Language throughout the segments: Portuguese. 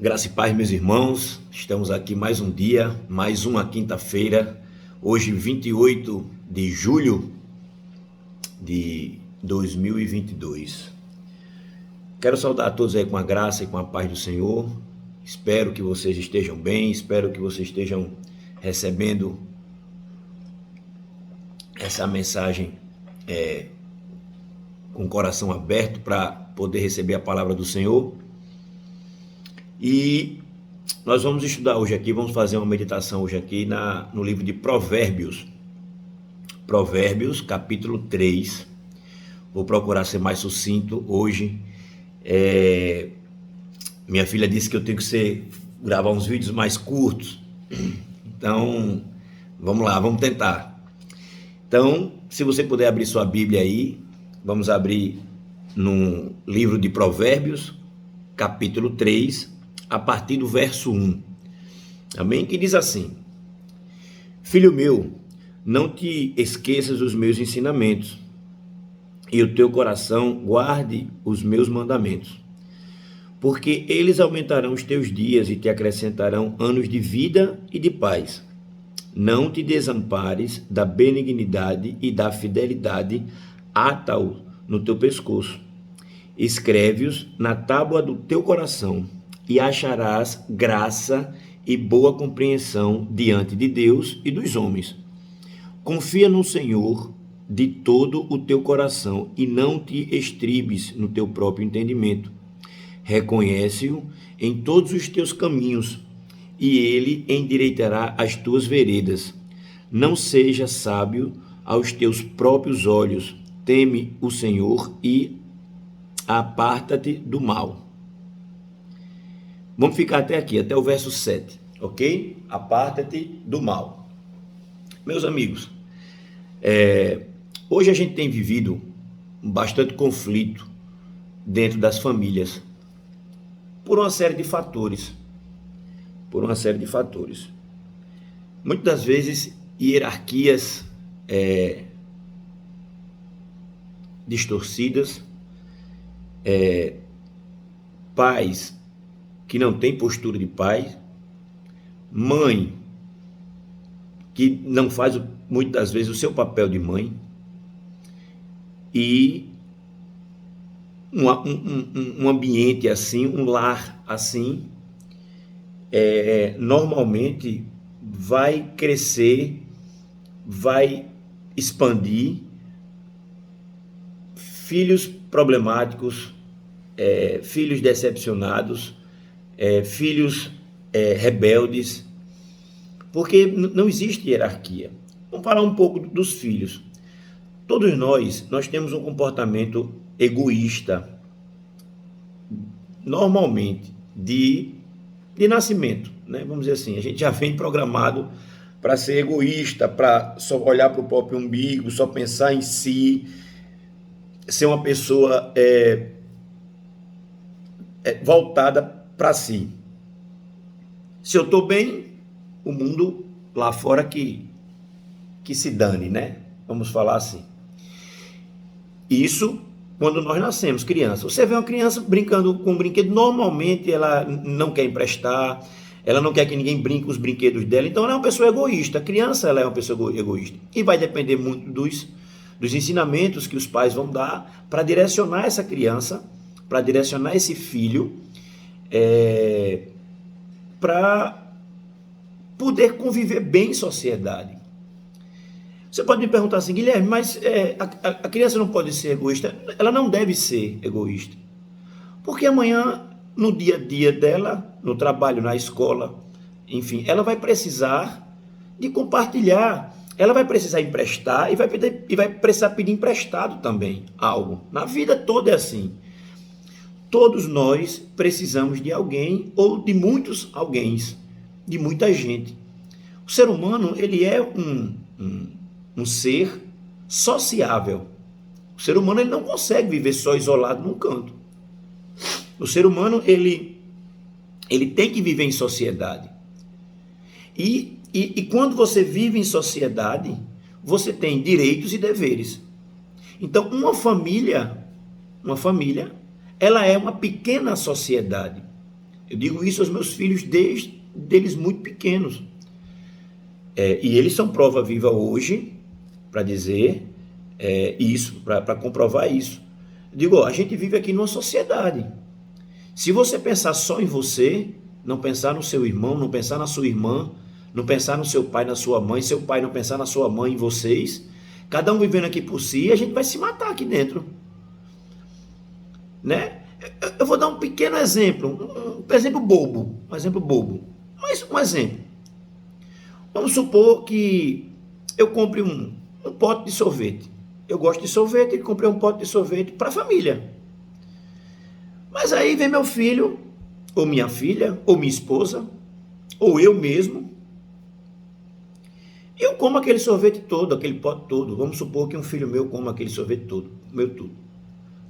Graça e paz, meus irmãos. Estamos aqui mais um dia, mais uma quinta-feira, hoje 28 de julho de 2022. Quero saudar a todos aí com a graça e com a paz do Senhor. Espero que vocês estejam bem, espero que vocês estejam recebendo essa mensagem com o coração aberto para poder receber a palavra do Senhor. E nós vamos estudar hoje aqui, vamos fazer uma meditação hoje aqui no livro de Provérbios. Provérbios, capítulo 3. Vou procurar ser mais sucinto hoje. Minha filha disse que eu tenho que gravar uns vídeos mais curtos. Então, vamos lá, vamos tentar. Então, se você puder abrir sua Bíblia aí, vamos abrir no livro de Provérbios, capítulo 3, a partir do verso 1. Amém? Que diz assim: Filho meu, não te esqueças dos meus ensinamentos, e o teu coração guarde os meus mandamentos, porque eles aumentarão os teus dias e te acrescentarão anos de vida e de paz. Não te desampares da benignidade e da fidelidade, ata-o no teu pescoço. Escreve-os na tábua do teu coração, e acharás graça e boa compreensão diante de Deus e dos homens. Confia no Senhor de todo o teu coração e não te estribes no teu próprio entendimento. Reconhece-o em todos os teus caminhos, e ele endireitará as tuas veredas. Não seja sábio aos teus próprios olhos. Teme o Senhor e aparta-te do mal. Vamos ficar até aqui, até o verso 7, ok? Aparta-te do mal. Meus amigos, hoje a gente tem vivido bastante conflito dentro das famílias, por uma série de fatores. Muitas das vezes, hierarquias distorcidas, pais que não têm postura de pai, mãe que não faz muitas das vezes o seu papel de mãe, e um ambiente assim, um lar assim, normalmente vai crescer, vai expandir filhos problemáticos, filhos decepcionados, filhos rebeldes, porque não existe hierarquia. Vamos falar um pouco dos filhos. Todos nós temos um comportamento egoísta, normalmente, de nascimento, né? Vamos dizer assim, a gente já vem programado para ser egoísta, para só olhar para o próprio umbigo, só pensar em si, ser uma pessoa voltada para si. Se eu estou bem, o mundo lá fora que se dane, né? Vamos falar assim. Isso quando nós nascemos, criança. Você vê uma criança brincando com um brinquedo, normalmente ela não quer emprestar, ela não quer que ninguém brinque com os brinquedos dela, então ela é uma pessoa egoísta. A criança, ela é uma pessoa egoísta. E vai depender muito dos ensinamentos que os pais vão dar para direcionar essa criança, para direcionar esse filho, para poder conviver bem em sociedade. Você pode me perguntar assim: Guilherme, mas a criança não pode ser egoísta? Ela não deve ser egoísta, porque amanhã, no dia a dia dela, no trabalho, na escola, enfim, ela vai precisar de compartilhar, ela vai precisar emprestar e vai precisar pedir emprestado também algo. Na vida toda é assim. Todos nós precisamos de alguém ou de muitos alguéms, de muita gente. O ser humano, ele é um ser sociável. O ser humano, ele não consegue viver só isolado num canto. O ser humano, ele tem que viver em sociedade. E quando você vive em sociedade, você tem direitos e deveres. Então, uma família, ela é uma pequena sociedade. Eu digo isso aos meus filhos desde eles muito pequenos. E eles são prova viva hoje para dizer isso, para comprovar isso. Eu digo, a gente vive aqui numa sociedade. Se você pensar só em você, não pensar no seu irmão, não pensar na sua irmã, não pensar no seu pai, na sua mãe, seu pai não pensar na sua mãe, em vocês, cada um vivendo aqui por si, a gente vai se matar aqui dentro. Né? Eu vou dar um pequeno exemplo, um exemplo bobo, mas um exemplo. Vamos supor que eu compre um pote de sorvete. Eu gosto de sorvete e comprei um pote de sorvete para a família. Mas aí vem meu filho, ou minha filha, ou minha esposa, ou eu mesmo. Eu como aquele sorvete todo, aquele pote todo. Vamos supor que um filho meu coma aquele sorvete todo, meu tudo.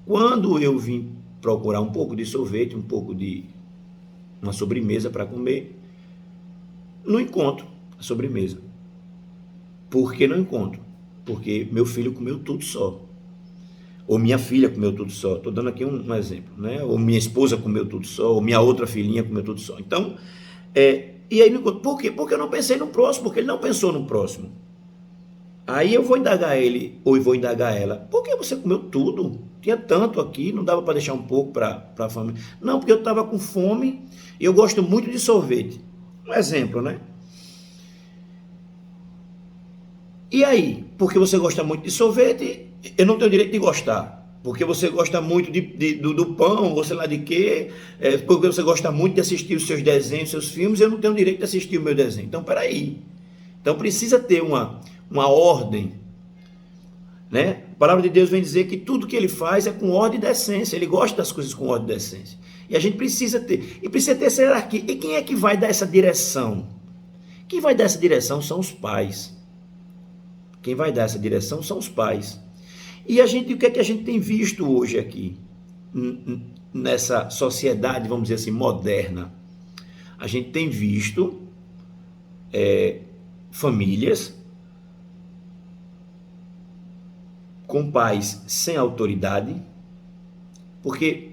Quando eu vim procurar um pouco de sorvete, um pouco de uma sobremesa para comer, não encontro a sobremesa. Por que não encontro? Porque meu filho comeu tudo só. Ou minha filha comeu tudo só. Estou dando aqui um exemplo, né? Ou minha esposa comeu tudo só, ou minha outra filhinha comeu tudo só. Então, e aí, por quê? Porque eu não pensei no próximo, porque ele não pensou no próximo. Aí eu vou indagar ele, ou eu vou indagar ela, por que você comeu tudo? Tinha tanto aqui, não dava para deixar um pouco para a família. Não, porque eu estava com fome e eu gosto muito de sorvete. Um exemplo, né? E aí, porque você gosta muito de sorvete, eu não tenho direito de gostar. Porque você gosta muito do pão, ou sei lá de quê, porque você gosta muito de assistir os seus desenhos, seus filmes, eu não tenho direito de assistir o meu desenho. Então, peraí. Então, precisa ter uma ordem, né? A palavra de Deus vem dizer que tudo que ele faz é com ordem e decência. Ele gosta das coisas com ordem e decência. E a gente precisa ter. E precisa ter essa hierarquia. E quem é que vai dar essa direção? Quem vai dar essa direção são os pais. Quem vai dar essa direção são os pais. E o que é que a gente tem visto hoje aqui? Nessa sociedade, vamos dizer assim, moderna. A gente tem visto famílias com pais sem autoridade, porque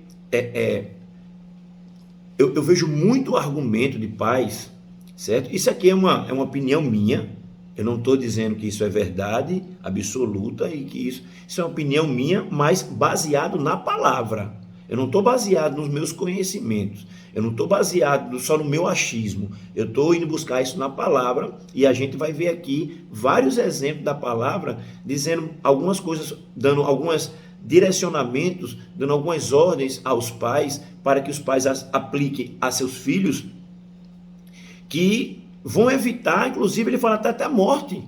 eu vejo muito argumento de pais, certo? Isso aqui é uma opinião minha, eu não estou dizendo que isso é verdade absoluta e que isso é uma opinião minha, mas baseado na palavra. Eu não estou baseado nos meus conhecimentos, eu não estou baseado só no meu achismo, eu estou indo buscar isso na palavra e a gente vai ver aqui vários exemplos da palavra dizendo algumas coisas, dando alguns direcionamentos, dando algumas ordens aos pais para que os pais as apliquem a seus filhos, que vão evitar, inclusive ele fala até a morte,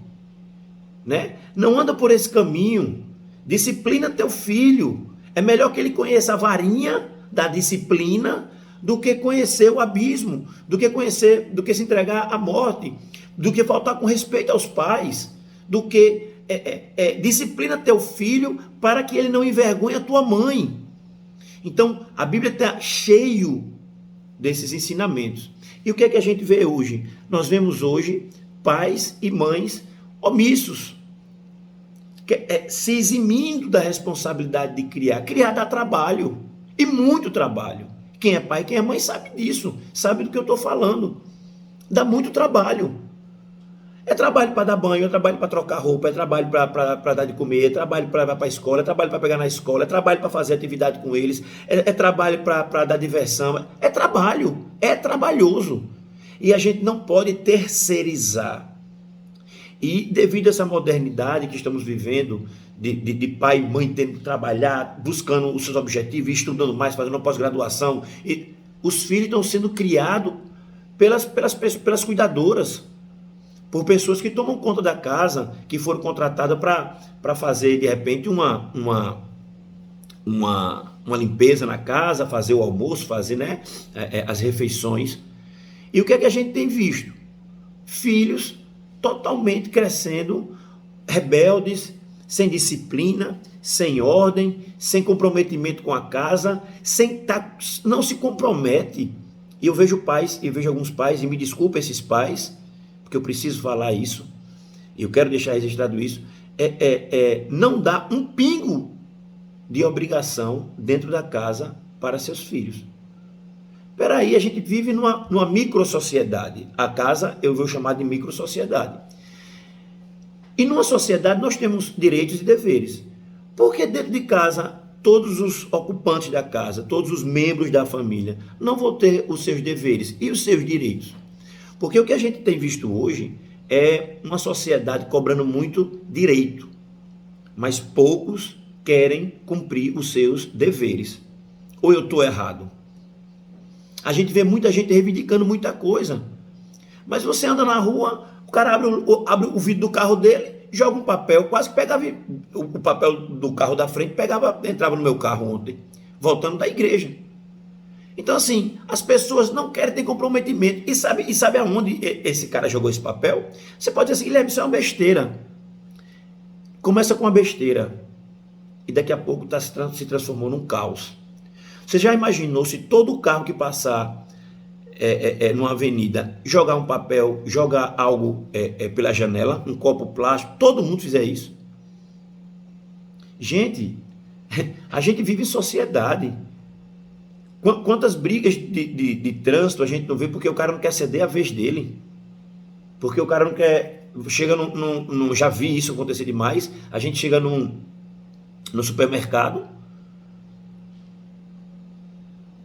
né? Não anda por esse caminho, disciplina teu filho. É melhor que ele conheça a varinha da disciplina do que conhecer o abismo, do que se entregar à morte, do que faltar com respeito aos pais, do que disciplina teu filho para que ele não envergonhe a tua mãe. Então, a Bíblia está cheio desses ensinamentos. E o que é que a gente vê hoje? Nós vemos hoje pais e mães omissos, se eximindo da responsabilidade de criar. Criar dá trabalho, e muito trabalho. Quem é pai, quem é mãe sabe disso, sabe do que eu estou falando. Dá muito trabalho. É trabalho para dar banho, é trabalho para trocar roupa, é trabalho para dar de comer, é trabalho para levar para a escola, é trabalho para pegar na escola, é trabalho para fazer atividade com eles, é trabalho para dar diversão. É trabalho, é trabalhoso. E a gente não pode terceirizar. E devido a essa modernidade que estamos vivendo, de pai e mãe tendo que trabalhar, buscando os seus objetivos, estudando mais, fazendo pós-graduação, e os filhos estão sendo criados pelas cuidadoras, por pessoas que tomam conta da casa, que foram contratadas para fazer, de repente, uma limpeza na casa, fazer o almoço, fazer, né, as refeições. E o que é que a gente tem visto? Filhos totalmente crescendo, rebeldes, sem disciplina, sem ordem, sem comprometimento com a casa, não se compromete. E eu vejo pais, e vejo alguns pais, e me desculpa esses pais, porque eu preciso falar isso, e eu quero deixar registrado isso, não dá um pingo de obrigação dentro da casa para seus filhos. Peraí, a gente vive numa micro-sociedade. A casa eu vou chamar de micro-sociedade. E numa sociedade nós temos direitos e deveres. Porque dentro de casa, todos os ocupantes da casa, todos os membros da família, não vão ter os seus deveres e os seus direitos. Porque o que a gente tem visto hoje é uma sociedade cobrando muito direito, mas poucos querem cumprir os seus deveres. Ou eu estou errado? A gente vê muita gente reivindicando muita coisa, mas você anda na rua, o cara abre o vidro do carro dele, joga um papel, quase que pegava o papel do carro da frente, entrava no meu carro ontem, voltando da igreja. Então, assim, as pessoas não querem ter comprometimento. E sabe aonde esse cara jogou esse papel? Você pode dizer assim, Guilherme, isso é uma besteira. Começa com uma besteira e daqui a pouco se transformou num caos. Você já imaginou se todo carro que passar numa avenida jogar um papel, jogar algo pela janela, um copo plástico, todo mundo fizer isso? Gente, a gente vive em sociedade. Quantas brigas de trânsito a gente não vê porque o cara não quer ceder a vez dele? Porque o cara não quer... Chega já vi isso acontecer demais. A gente chega no supermercado,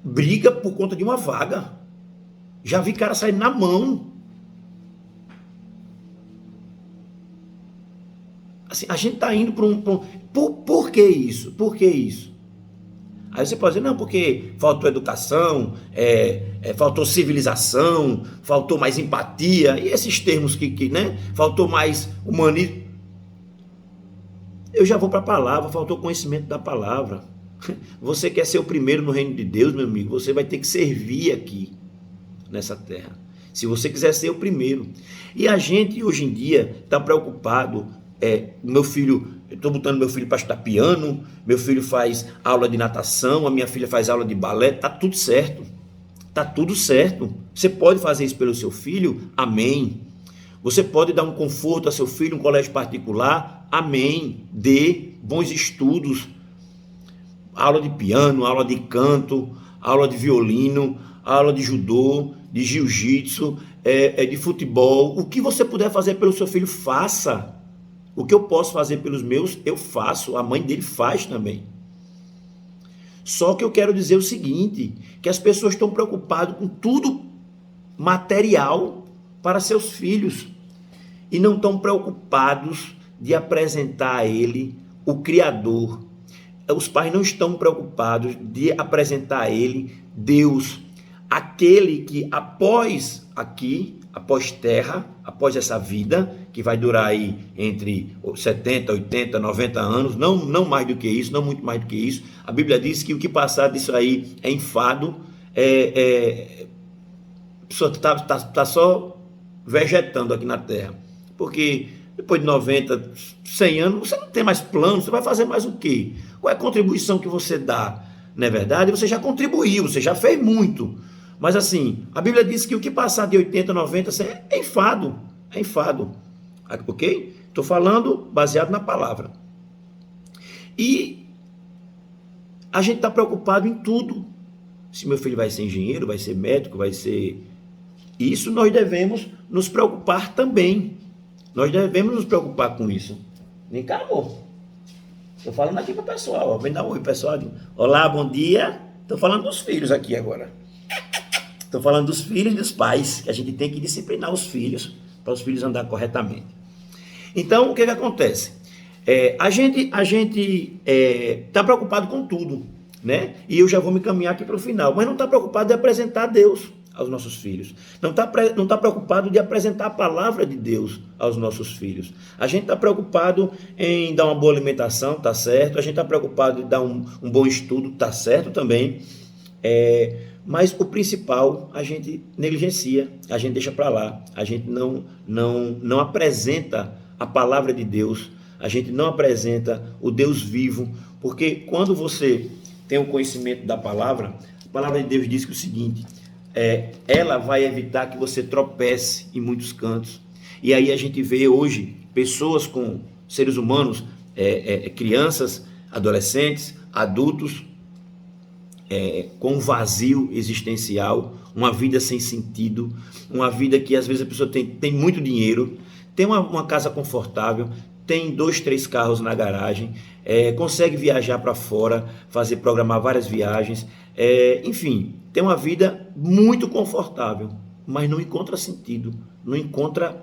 briga por conta de uma vaga. Já vi cara sair na mão. Assim, a gente está indo para Por que isso? Por que isso? Aí você pode dizer, não, porque faltou educação, faltou civilização, faltou mais empatia, e esses termos né? Faltou mais humanismo. Eu já vou para a palavra, faltou conhecimento da palavra. Você quer ser o primeiro no reino de Deus, meu amigo, você vai ter que servir aqui, nessa terra. Se você quiser ser o primeiro. E a gente, hoje em dia, está preocupado, meu filho... Eu estou botando meu filho para estudar piano, meu filho faz aula de natação, a minha filha faz aula de balé, está tudo certo. Está tudo certo. Você pode fazer isso pelo seu filho? Amém. Você pode dar um conforto a seu filho, um colégio particular? Amém. Dê bons estudos. Aula de piano, aula de canto, aula de violino, aula de judô, de jiu-jitsu, de futebol. O que você puder fazer pelo seu filho, faça. O que eu posso fazer pelos meus, eu faço. A mãe dele faz também. Só que eu quero dizer o seguinte, que as pessoas estão preocupadas com tudo material para seus filhos e não estão preocupados de apresentar a ele o Criador. Os pais não estão preocupados de apresentar a ele Deus, aquele que após terra, após essa vida, que vai durar aí entre 70, 80, 90 anos, não mais do que isso, não muito mais do que isso. A Bíblia diz que o que passar disso aí é enfado, a pessoa está só vegetando aqui na terra, porque depois de 90, 100 anos, você não tem mais plano, você vai fazer mais o quê? Qual é a contribuição que você dá? Não é verdade? Você já contribuiu, você já fez muito. Mas assim, a Bíblia diz que o que passar de 80, 90, é enfado. É enfado. Ok? Estou falando baseado na palavra. E a gente está preocupado em tudo. Se meu filho vai ser engenheiro, vai ser médico, vai ser... Isso nós devemos nos preocupar também. Nós devemos nos preocupar com isso. Vem cá, amor. Estou falando aqui para o pessoal. Ó. Vem dar um oi, pessoal. Olá, bom dia. Estou falando dos filhos aqui agora. Estou falando dos filhos e dos pais, que a gente tem que disciplinar os filhos, para os filhos andar corretamente. Então, o que acontece? A gente está preocupado com tudo, né? E eu já vou me caminhar aqui para o final, mas não está preocupado de apresentar Deus aos nossos filhos. Não está preocupado de apresentar a palavra de Deus aos nossos filhos. A gente está preocupado em dar uma boa alimentação, tá certo. A gente está preocupado em dar um bom estudo, tá certo também. Mas o principal a gente negligencia, a gente deixa para lá, a gente não apresenta a palavra de Deus, a gente não apresenta o Deus vivo, porque quando você tem o conhecimento da palavra, a palavra de Deus diz que o seguinte, ela vai evitar que você tropece em muitos cantos. E aí a gente vê hoje pessoas com seres humanos, crianças, adolescentes, adultos, com um vazio existencial, uma vida sem sentido, uma vida que às vezes a pessoa tem muito dinheiro, tem uma casa confortável, tem 2, 3 carros na garagem, consegue viajar para fora, programar várias viagens, enfim, tem uma vida muito confortável, mas não encontra sentido, não encontra,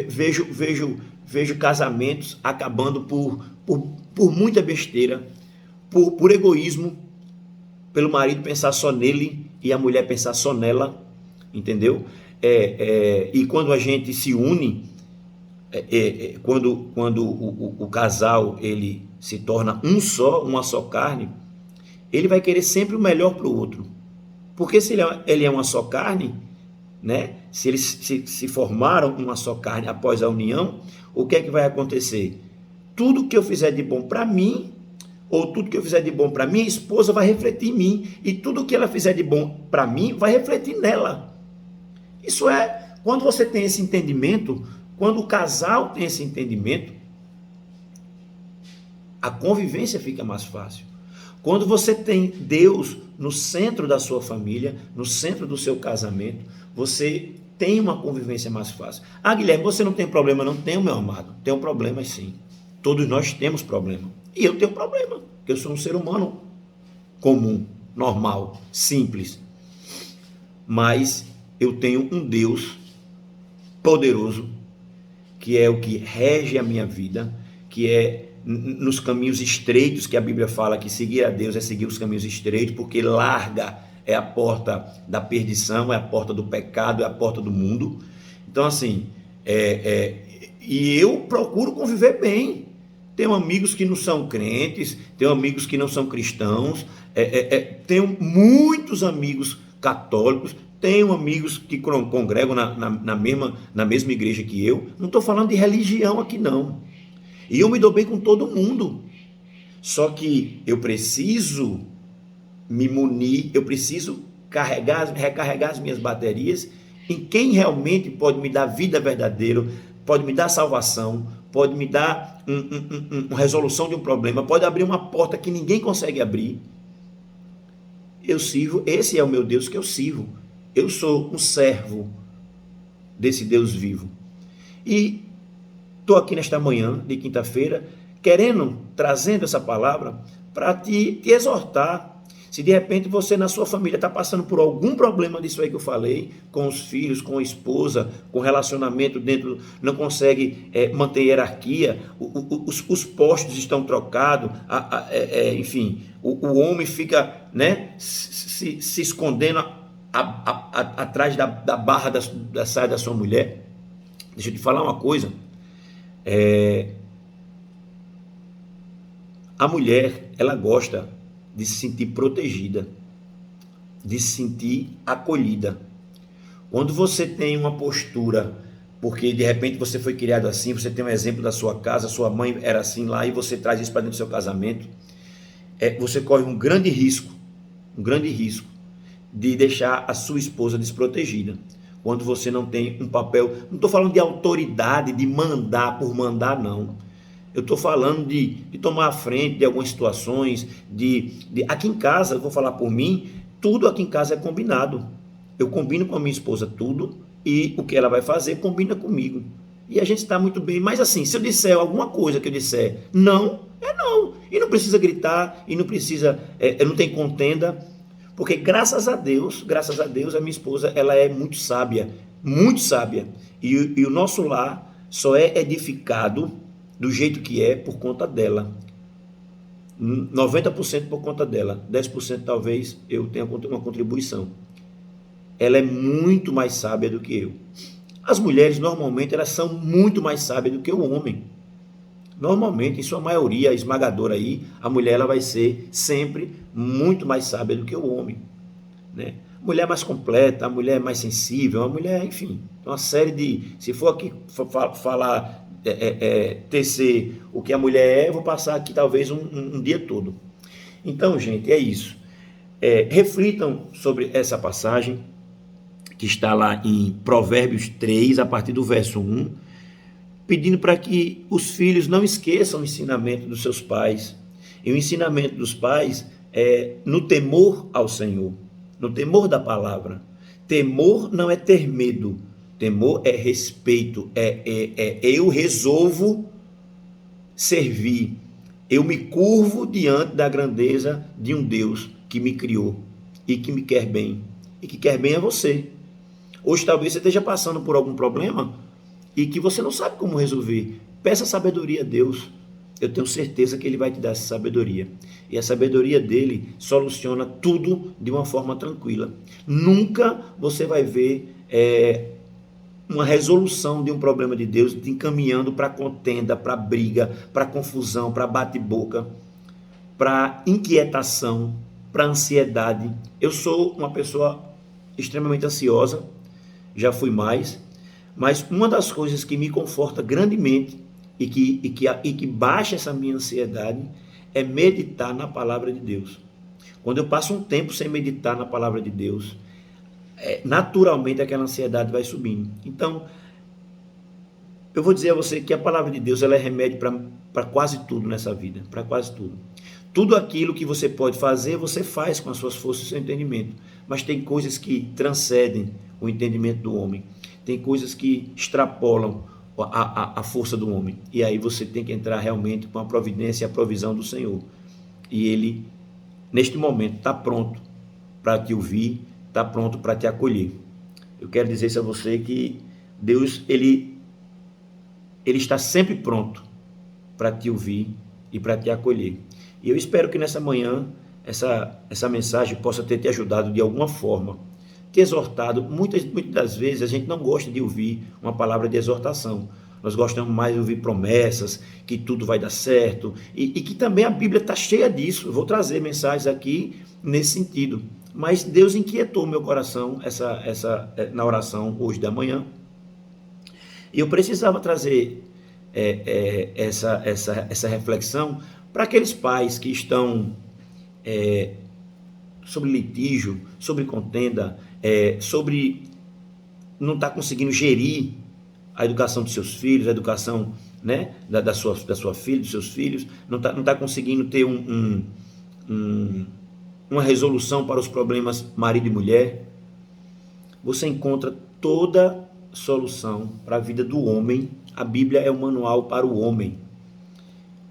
vejo casamentos acabando por muita besteira, por egoísmo, pelo marido pensar só nele e a mulher pensar só nela, entendeu? E quando a gente se une, quando o casal ele se torna uma só carne, ele vai querer sempre o melhor para o outro, porque se ele é uma só carne, né? Se eles se formaram uma só carne após a união, o que é que vai acontecer? Tudo que eu fizer de bom para mim, ou tudo que eu fizer de bom para minha esposa vai refletir em mim, e tudo que ela fizer de bom para mim vai refletir nela. Isso é, quando você tem esse entendimento, quando o casal tem esse entendimento, a convivência fica mais fácil. Quando você tem Deus no centro da sua família, no centro do seu casamento, você tem uma convivência mais fácil. Ah, Guilherme, você não tem problema? Não tenho, meu amado. Tenho problemas sim. Todos nós temos problema. E eu tenho problema, porque eu sou um ser humano comum, normal, simples. Mas eu tenho um Deus poderoso, que é o que rege a minha vida, que é nos caminhos estreitos, que a Bíblia fala que seguir a Deus é seguir os caminhos estreitos, porque larga é a porta da perdição, é a porta do pecado, é a porta do mundo. Então, assim, e eu procuro conviver bem. Tenho amigos que não são crentes, tenho amigos que não são cristãos, tenho muitos amigos católicos, tenho amigos que congregam na mesma igreja que eu. Não estou falando de religião aqui, não. E eu me dou bem com todo mundo. Só que eu preciso me munir, eu preciso recarregar as minhas baterias em quem realmente pode me dar vida verdadeira, pode me dar salvação, pode me dar uma resolução de um problema, pode abrir uma porta que ninguém consegue abrir. Eu sirvo, esse é o meu Deus que eu sirvo. Eu sou um servo desse Deus vivo. E estou aqui nesta manhã de quinta-feira, trazendo essa palavra para te exortar. Se de repente você na sua família está passando por algum problema disso aí que eu falei, com os filhos, com a esposa, com relacionamento dentro, não consegue manter hierarquia, os postos estão trocados, enfim, o homem fica, né, se escondendo atrás da barra da saia da sua mulher. Deixa eu te falar uma coisa. A mulher, ela gosta de se sentir protegida, de se sentir acolhida. Quando você tem uma postura, porque de repente você foi criado assim, você tem um exemplo da sua casa, sua mãe era assim lá, e você traz isso para dentro do seu casamento, você corre um grande risco de deixar a sua esposa desprotegida. Quando você não tem um papel, não estou falando de autoridade, de mandar por mandar, não. Eu estou falando de tomar a frente de algumas situações, aqui em casa, eu vou falar por mim, tudo aqui em casa é combinado. Eu combino com a minha esposa tudo, e o que ela vai fazer combina comigo. E a gente está muito bem, mas assim, se eu disser alguma coisa que eu disser não, é não. E não precisa gritar, e não precisa, não tem contenda, porque graças a Deus, a minha esposa, ela é muito sábia, e o nosso lar só é edificado do jeito que é por conta dela. 90% por conta dela, 10% talvez eu tenha uma contribuição. Ela é muito mais sábia do que eu. As mulheres normalmente elas são muito mais sábias do que o homem. Normalmente, em sua maioria esmagadora aí, a mulher ela vai ser sempre muito mais sábia do que o homem, né? A mulher mais completa, a mulher mais sensível, a mulher, enfim, uma série de, se for aqui falar tecer o que a mulher eu vou passar aqui talvez um dia todo. Então, gente, é isso. Reflitam sobre essa passagem que está lá em Provérbios 3, a partir do verso 1, pedindo para que os filhos não esqueçam o ensinamento dos seus pais. E o ensinamento dos pais no temor ao Senhor, no temor da palavra. Temor não é ter medo, temor é respeito, eu resolvo servir, eu me curvo diante da grandeza de um Deus que me criou e que me quer bem, e que quer bem a você. Hoje talvez você esteja passando por algum problema e que você não sabe como resolver. Peça sabedoria a Deus. Eu tenho certeza que Ele vai te dar essa sabedoria. E a sabedoria dele soluciona tudo de uma forma tranquila. Nunca você vai ver uma resolução de um problema de Deus te encaminhando para contenda, para briga, para confusão, para bate-boca, para inquietação, para ansiedade. Eu sou uma pessoa extremamente ansiosa, já fui mais, mas uma das coisas que me conforta grandemente e que baixa essa minha ansiedade é meditar na palavra de Deus. Quando eu passo um tempo sem meditar na palavra de Deus, naturalmente aquela ansiedade vai subindo. Então, eu vou dizer a você que a palavra de Deus ela é remédio para quase tudo nessa vida, para quase tudo. Tudo aquilo que você pode fazer, você faz com as suas forças e seu entendimento. Mas tem coisas que transcendem o entendimento do homem. Tem coisas que extrapolam a força do homem. E aí você tem que entrar realmente com a providência e a provisão do Senhor. E Ele, neste momento, está pronto para te ouvir, está pronto para te acolher. Eu quero dizer isso a você que Deus, Ele está sempre pronto para te ouvir e para te acolher. E eu espero que nessa manhã essa mensagem possa ter te ajudado de alguma forma, te exortado. Muitas das vezes a gente não gosta de ouvir uma palavra de exortação. Nós gostamos mais de ouvir promessas, que tudo vai dar certo, e que também a Bíblia está cheia disso. Eu vou trazer mensagens aqui nesse sentido. Mas Deus inquietou o meu coração na oração hoje da manhã. E eu precisava trazer essa reflexão para aqueles pais que estão sobre litígio, sobre contenda, sobre não estar conseguindo gerir a educação dos seus filhos, a educação, né, da sua filha, dos seus filhos, não tá conseguindo ter uma resolução para os problemas marido e mulher. Você encontra toda solução para a vida do homem. A Bíblia é um manual para o homem,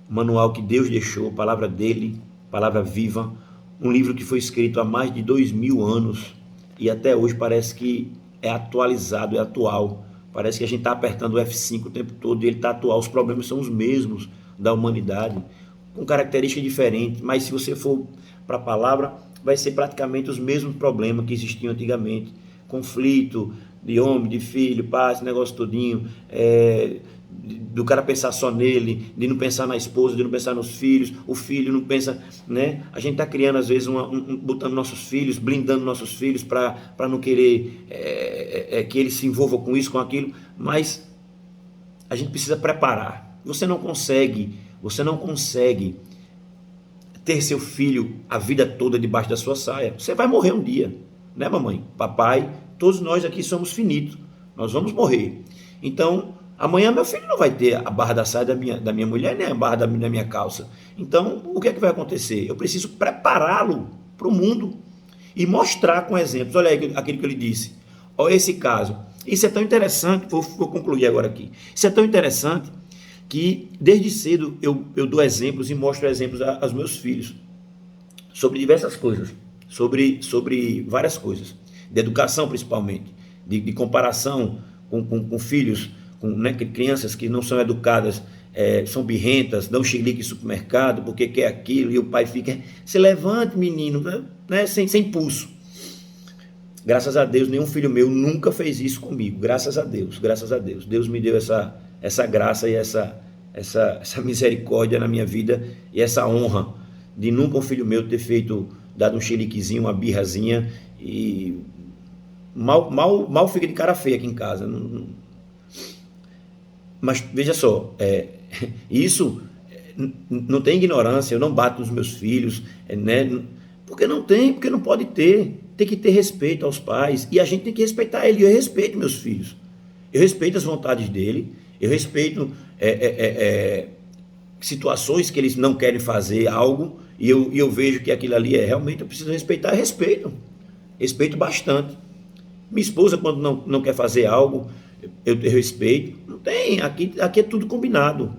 manual que Deus deixou, palavra dele, palavra viva, um livro que foi escrito há mais de 2000 anos e até hoje parece que é atualizado, é atual. Parece que a gente está apertando o F5 o tempo todo e ele está atual. Os problemas são os mesmos da humanidade, com características diferentes, mas se você for para a palavra, vai ser praticamente os mesmos problemas que existiam antigamente. Conflito de homem, de filho, pai, esse negócio todinho, do cara pensar só nele, de não pensar na esposa, de não pensar nos filhos, o filho não pensa, né? A gente está criando às vezes, botando nossos filhos, blindando nossos filhos para não querer que eles se envolvam com isso, com aquilo, mas a gente precisa preparar. Você não consegue ter seu filho a vida toda debaixo da sua saia. Você vai morrer um dia, né, mamãe, papai? Todos nós aqui somos finitos, nós vamos morrer. Então, amanhã meu filho não vai ter a barra da saia da minha mulher, nem a barra da minha calça. Então, o que é que vai acontecer? Eu preciso prepará-lo para o mundo e mostrar com exemplos. Olha aí aquilo que ele disse. Olha esse caso. Isso é tão interessante, vou concluir agora aqui. Isso é tão interessante que desde cedo eu dou exemplos e mostro exemplos aos meus filhos sobre diversas coisas, sobre várias coisas, de educação principalmente, de comparação com filhos, né, crianças que não são educadas, são birrentas, dão xilique em supermercado porque quer aquilo e o pai fica, se levante menino, né, sem pulso. Graças a Deus, nenhum filho meu nunca fez isso comigo, graças a Deus, Deus me deu essa graça e essa misericórdia na minha vida e essa honra de nunca um filho meu ter dado um xiliquezinho, uma birrazinha e mal fica de cara feia aqui em casa. Mas veja só, isso não tem ignorância, eu não bato nos meus filhos, né? Porque não pode ter. Tem que ter respeito aos pais e a gente tem que respeitar ele. Eu respeito meus filhos, eu respeito as vontades dele, eu respeito situações que eles não querem fazer algo, E eu vejo que aquilo ali realmente eu preciso respeitar, respeito bastante. Minha esposa, quando não quer fazer algo, eu respeito. Não tem, aqui é tudo combinado,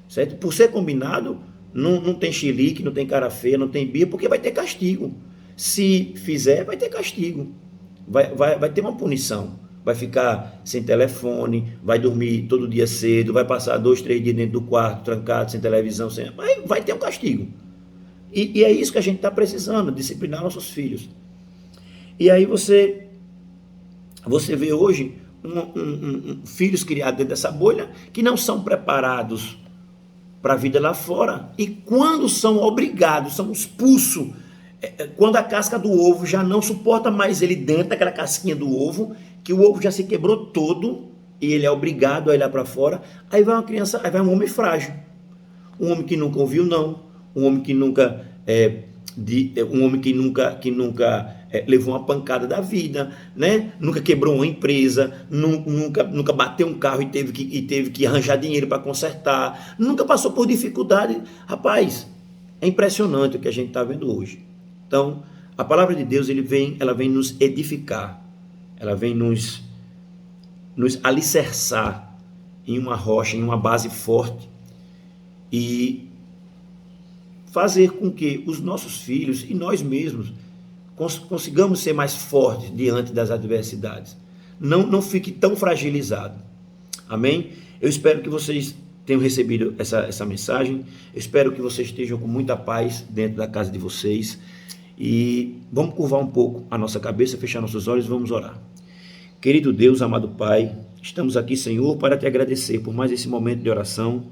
certo? Por ser combinado, não tem chilique, não tem cara feia, não tem birra, porque vai ter castigo. Se fizer, vai ter castigo. Vai ter uma punição. Vai ficar sem telefone, vai dormir todo dia cedo, vai passar 2, 3 dias dentro do quarto, trancado, sem televisão, vai ter um castigo. E é isso que a gente está precisando, disciplinar nossos filhos. E aí você vê hoje filhos criados dentro dessa bolha que não são preparados para a vida lá fora, e quando são obrigados, são expulsos, quando a casca do ovo já não suporta mais ele dentro daquela casquinha do ovo, que o ovo já se quebrou todo e ele é obrigado a olhar para fora, aí vai uma criança, aí vai um homem frágil, um homem que nunca ouviu não, um homem que nunca levou uma pancada da vida, né? Nunca quebrou uma empresa, nunca bateu um carro e teve que arranjar dinheiro para consertar, nunca passou por dificuldade. Rapaz, é impressionante o que a gente está vendo hoje. Então, a palavra de Deus ela vem nos edificar, ela vem nos alicerçar em uma rocha, em uma base forte, e fazer com que os nossos filhos e nós mesmos consigamos ser mais fortes diante das adversidades. Não fique tão fragilizado. Amém? Eu espero que vocês tenham recebido essa mensagem. Eu espero que vocês estejam com muita paz dentro da casa de vocês. E vamos curvar um pouco a nossa cabeça, fechar nossos olhos e vamos orar. Querido Deus, amado Pai, estamos aqui, Senhor, para te agradecer por mais esse momento de oração,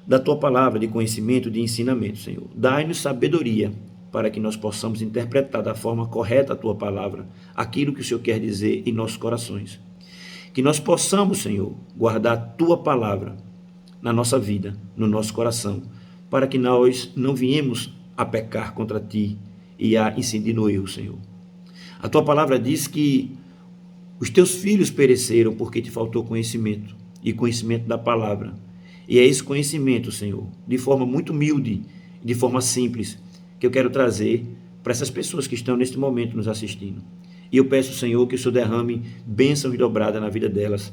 da tua palavra, de conhecimento, de ensinamento, Senhor. Dai-nos sabedoria para que nós possamos interpretar da forma correta a tua palavra, aquilo que o Senhor quer dizer em nossos corações. Que nós possamos, Senhor, guardar a tua palavra na nossa vida, no nosso coração, para que nós não viemos a pecar contra ti e a incidir no erro, Senhor. A tua palavra diz que os teus filhos pereceram porque te faltou conhecimento, e conhecimento da palavra. E é esse conhecimento, Senhor, de forma muito humilde, de forma simples, que eu quero trazer para essas pessoas que estão neste momento nos assistindo. E eu peço, Senhor, que o Senhor derrame bênção dobrada na vida delas,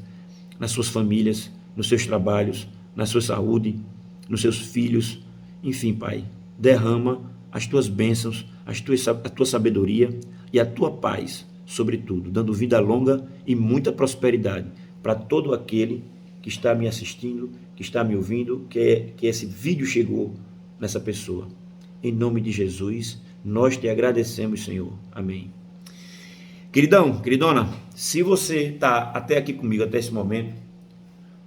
nas suas famílias, nos seus trabalhos, na sua saúde, nos seus filhos, enfim, Pai, derrama as tuas bênçãos, a tua sabedoria e a tua paz, sobretudo, dando vida longa e muita prosperidade para todo aquele que está me assistindo, que está me ouvindo, que esse vídeo chegou nessa pessoa. Em nome de Jesus, nós te agradecemos, Senhor. Amém. Queridão, queridona, se você está até aqui comigo, até esse momento,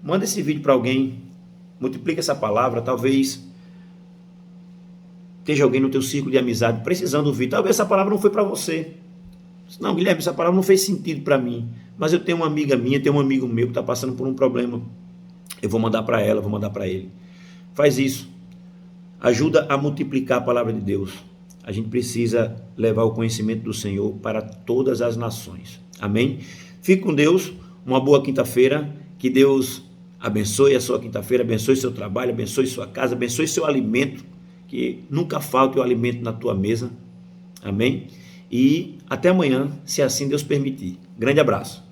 manda esse vídeo para alguém, multiplica essa palavra, talvez esteja alguém no teu círculo de amizade precisando ouvir, talvez essa palavra não foi para você. Não, Guilherme, essa palavra não fez sentido para mim, mas eu tenho uma amiga minha, tenho um amigo meu que está passando por um problema, eu vou mandar para ela, vou mandar para ele. Faz isso, ajuda a multiplicar a palavra de Deus. A gente precisa levar o conhecimento do Senhor para todas as nações. Amém? Fique com Deus, uma boa quinta-feira, que Deus abençoe a sua quinta-feira, abençoe seu trabalho, abençoe sua casa, abençoe seu alimento, que nunca falte o alimento na tua mesa. Amém? E até amanhã, se assim Deus permitir. Grande abraço.